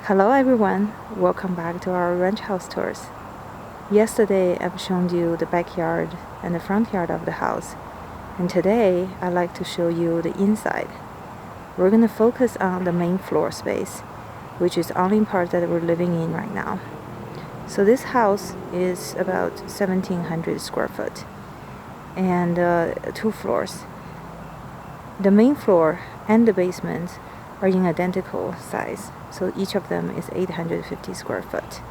Hello everyone, welcome back to our ranch house tours. Yesterday I've shown you the backyard and the front yard of the house, and today I'd like to show you the inside. We're going to focus on the main floor space, which is the only part that we're living in right now. So this house is about 1700 square foot and 2 floors. The main floor and the basement are in identical size, so each of them is 850 square foot.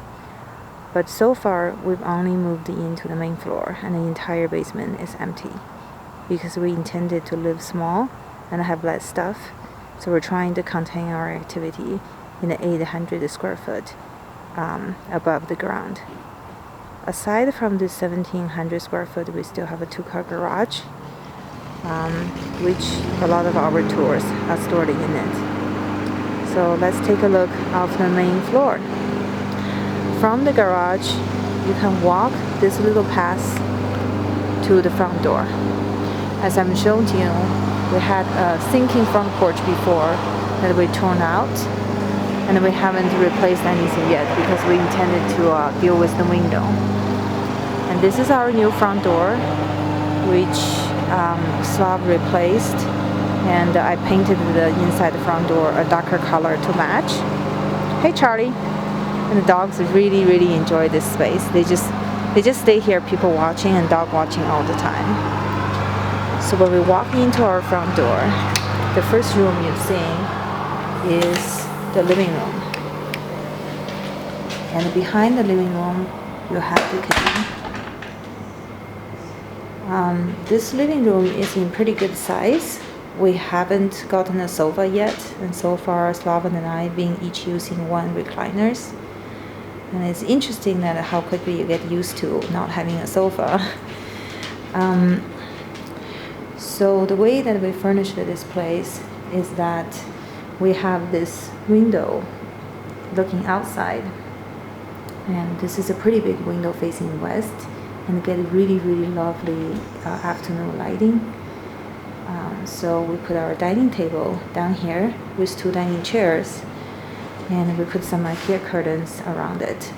But so far we've only moved into the main floor and the entire basement is empty because we intended to live small and have less stuff, so we're trying to contain our activity in the 800 square foot above the ground. Aside from this 1700 square foot, we still have a 2-car garage, which a lot of our tours are stored in it. So let's take a look of the main floor. From the garage, you can walk this little path to the front door. As I'm showing you, we had a sinking front porch before that we torn out, and we haven't replaced anything yet because we intended to deal with the window. And this is our new front door, which slab replaced, and I painted the inside the front door a darker color to match. Hey Charlie! And the dogs really enjoy this space. They just stay here, people watching and dog watching all the time. So when we walk into our front door, the first room you're seeing is the living room. And behind the living room, you have the kitchen. This living room is in pretty good size. We haven't gotten a sofa yet, and so far Slaven and I been each using one recliners. And it's interesting that how quickly you get used to not having a sofa. So the way that we furnished this place is that we have this window looking outside, and this is a pretty big window facing west, and get really lovely afternoon lighting. So we put our dining table down here with 2 dining chairs, and we put some IKEA curtains around it.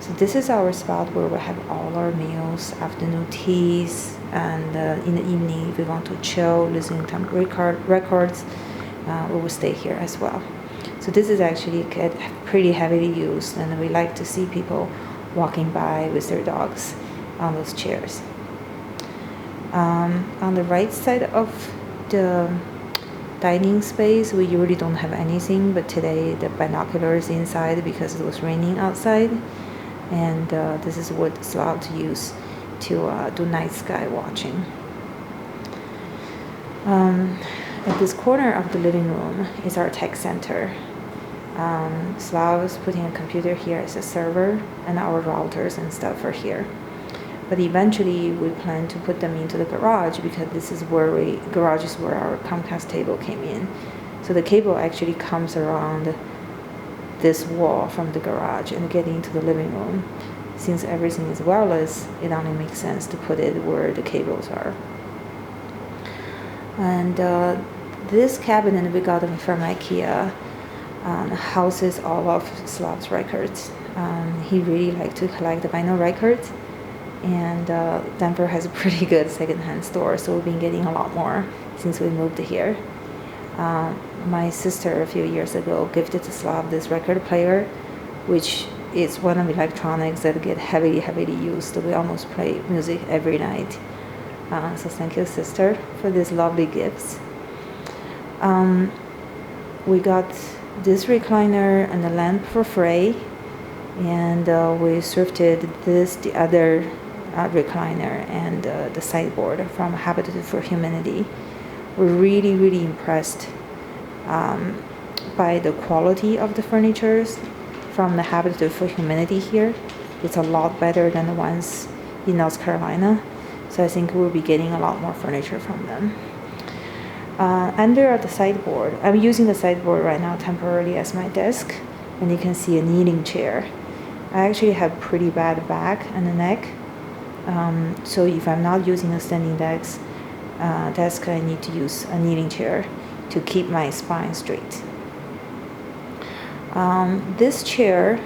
So this is our spot where we have all our meals, afternoon teas, and in the evening if we want to chill, listening to records, we will stay here as well. So this is actually pretty heavily used, and we like to see people walking by with their dogs on those chairs. On the right side of the dining space, we usually don't have anything, but today the binoculars inside because it was raining outside, and this is what it's allowed to use to do night sky watching. At this corner of the living room is our tech center. Slav is putting a computer here as a server, and our routers and stuff are here. But eventually we plan to put them into the garage because this is garage is where our Comcast table came in. So the cable actually comes around this wall from the garage and get into the living room. Since everything is wireless, it only makes sense to put it where the cables are. And this cabinet we got from IKEA houses all of Slav's records. He really liked to collect the vinyl records, and Denver has a pretty good secondhand store, so we've been getting a lot more since we moved here. My sister a few years ago gifted to Slav this record player, which is one of the electronics that get heavily used. We almost play music every night. So thank you, sister, for these lovely gifts. We got this recliner and the lamp for free, and we thrifted the other recliner and the sideboard from Habitat for Humanity. We're really impressed by the quality of the furnitures from the Habitat for Humanity here. It's a lot better than the ones in North Carolina, so I think we'll be getting a lot more furniture from them. Under the sideboard, I'm using the sideboard right now temporarily as my desk, and you can see a kneeling chair. I actually have pretty bad back and the neck, so if I'm not using a standing desk, I need to use a kneeling chair to keep my spine straight. This chair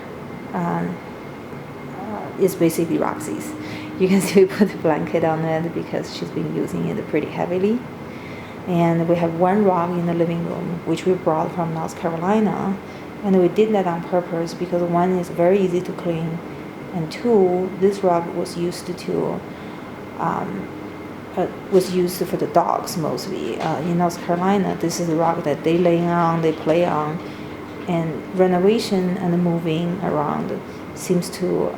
is basically Roxy's. You can see we put a blanket on it because she's been using it pretty heavily. And we have one rug in the living room, which we brought from North Carolina. And we did that on purpose because one, is very easy to clean, and two, this rug was used for the dogs mostly. In North Carolina, this is the rug that they lay on, they play on, and renovation and moving around seems to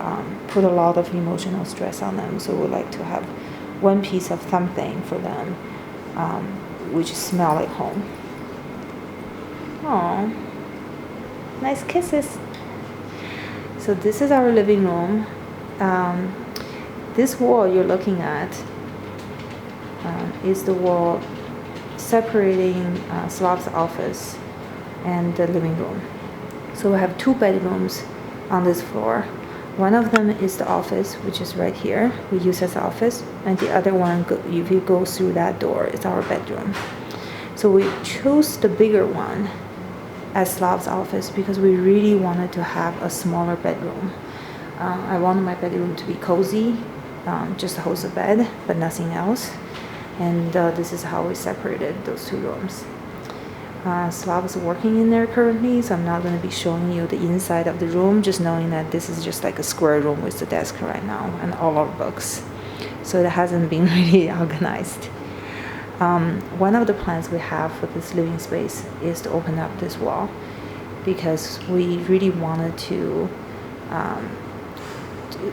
put a lot of emotional stress on them. So we like to have one piece of something for them, which smell like home. Oh, nice kisses. So this is our living room. This wall you're looking at is the wall separating Slav's office and the living room. So we have two bedrooms on this floor. One of them is the office, which is right here. We use as office, and the other one, if you go through that door, is our bedroom. So we chose the bigger one as Slav's office because we really wanted to have a smaller bedroom. I wanted my bedroom to be cozy, just a host of bed, but nothing else. And this is how we separated those two rooms. Slav is working in there currently, so I'm not going to be showing you the inside of the room, just knowing that this is just like a square room with the desk right now and all our books. So it hasn't been really organized. One of the plans we have for this living space is to open up this wall because we really wanted to,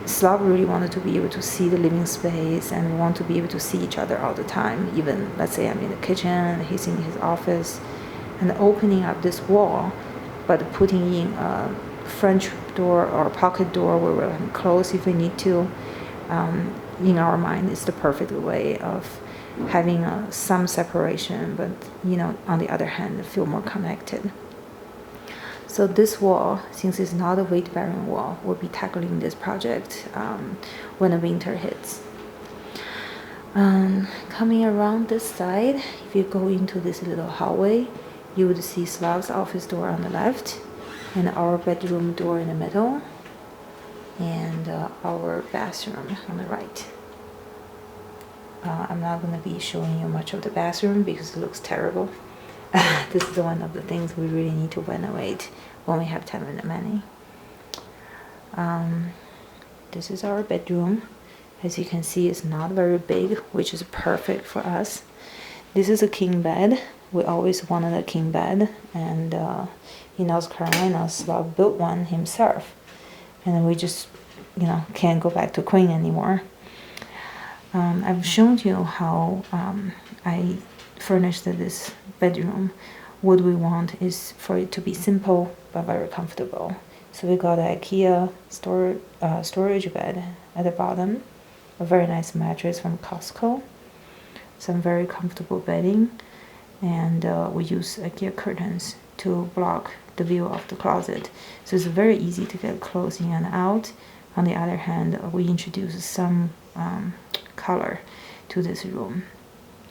Slav really wanted to be able to see the living space, and we want to be able to see each other all the time. Even, let's say I'm in the kitchen and he's in his office, and opening up this wall, but putting in a French door or a pocket door where we can close if we need to, in our mind is the perfect way of having some separation, but on the other hand, feel more connected. So this wall, since it's not a weight-bearing wall, we'll be tackling this project when the winter hits. Coming around this side, if you go into this little hallway, you would see Slav's office door on the left, and our bedroom door in the middle, and our bathroom on the right. I'm not going to be showing you much of the bathroom because it looks terrible. This is one of the things we really need to renovate when we have time and money. This is our bedroom. As you can see, it's not very big, which is perfect for us. This is a king bed. We always wanted a king bed, and in North Carolina, Slav built one himself, and we just, can't go back to queen anymore. I've shown you how I furnished this bedroom. What we want is for it to be simple but very comfortable. So we got an IKEA storage bed at the bottom, a very nice mattress from Costco, some very comfortable bedding, and we use IKEA curtains to block the view of the closet. So it's very easy to get clothes in and out. On the other hand, we introduced some color to this room,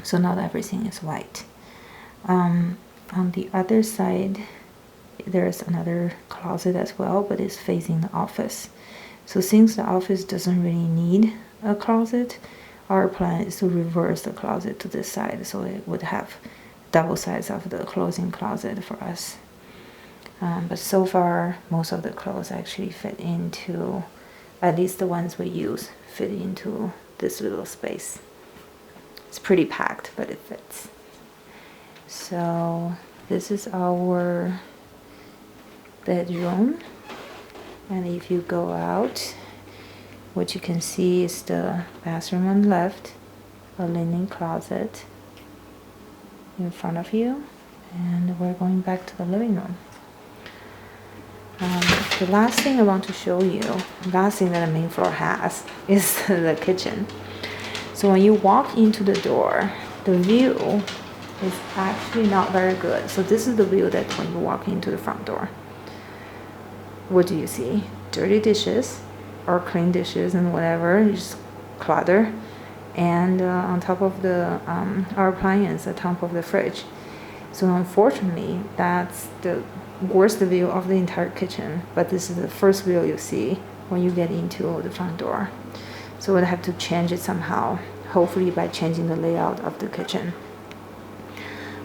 so not everything is white. On the other side, there's another closet as well, but it's facing the office. So since the office doesn't really need a closet, our plan is to reverse the closet to this side, so it would have double size of the clothing closet for us. But so far, most of the clothes actually fit into, at least the ones we use, fit into this little space. It's pretty packed, but it fits. So this is our bedroom, and if you go out, what you can see is the bathroom on the left, a linen closet in front of you, and we're going back to the living room. The last thing I want to show you, last thing that the main floor has, is the kitchen. So when you walk into the door, the view is actually not very good. So this is the view that when you walk into the front door. What do you see? Dirty dishes or clean dishes and whatever, just clutter. And on top of the our appliance, on top of the fridge. So unfortunately, that's the worst view of the entire kitchen, but this is the first view you see when you get into the front door. So we'll have to change it somehow, hopefully by changing the layout of the kitchen.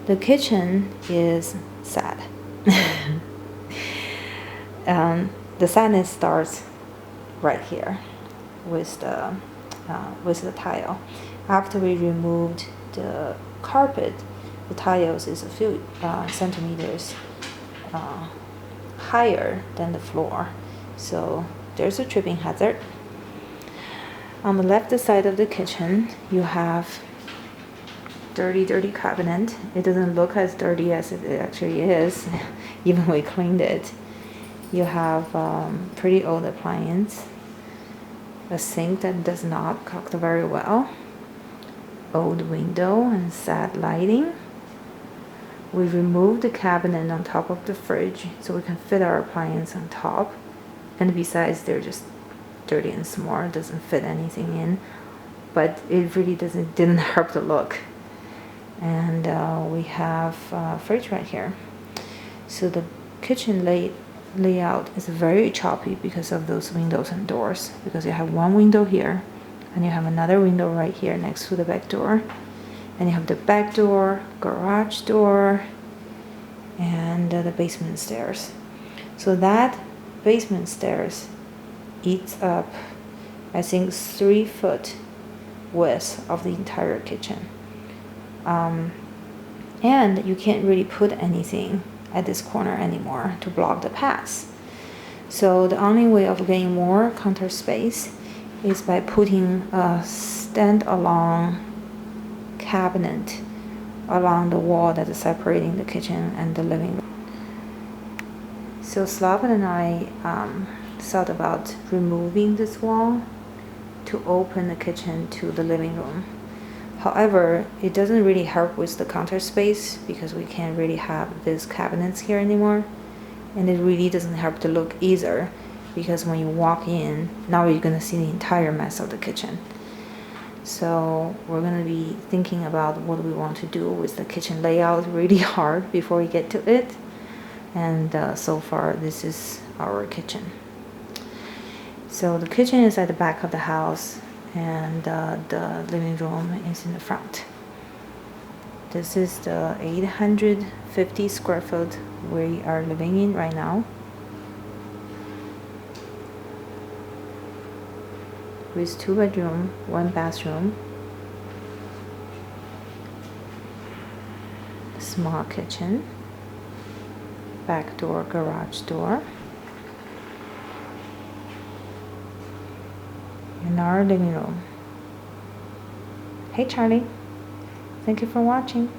The kitchen is sad. The sadness starts right here with the tile. After we removed the carpet, the tiles is a few centimeters higher than the floor, so there's a tripping hazard. On the left side of the kitchen, you have dirty cabinet. It doesn't look as dirty as it actually is, even we cleaned it. You have pretty old appliance, a sink that does not cook very well, old window and sad lighting. We removed the cabinet on top of the fridge so we can fit our appliance on top, and besides they're just dirty and small, it doesn't fit anything in, but it really didn't help the look. And we have a fridge right here. So the kitchen layout is very choppy because of those windows and doors, because you have one window here and you have another window right here next to the back door, and you have the back door, garage door, and the basement stairs. So that basement stairs eats up, I think, 3 foot width of the entire kitchen. And you can't really put anything at this corner anymore to block the paths. So the only way of getting more counter space is by putting a stand-alone cabinet along the wall that is separating the kitchen and the living room. So Slaven and I thought about removing this wall to open the kitchen to the living room. However, it doesn't really help with the counter space because we can't really have these cabinets here anymore, and it really doesn't help the look either, because when you walk in, now you're going to see the entire mess of the kitchen. So we're going to be thinking about what we want to do with the kitchen layout really hard before we get to it. And so far this is our kitchen. So the kitchen is at the back of the house, and the living room is in the front. This is the 850 square foot we are living in right now, with 2 bedroom, 1 bathroom, small kitchen, back door, garage door, and our living room. Hey Charlie, thank you for watching.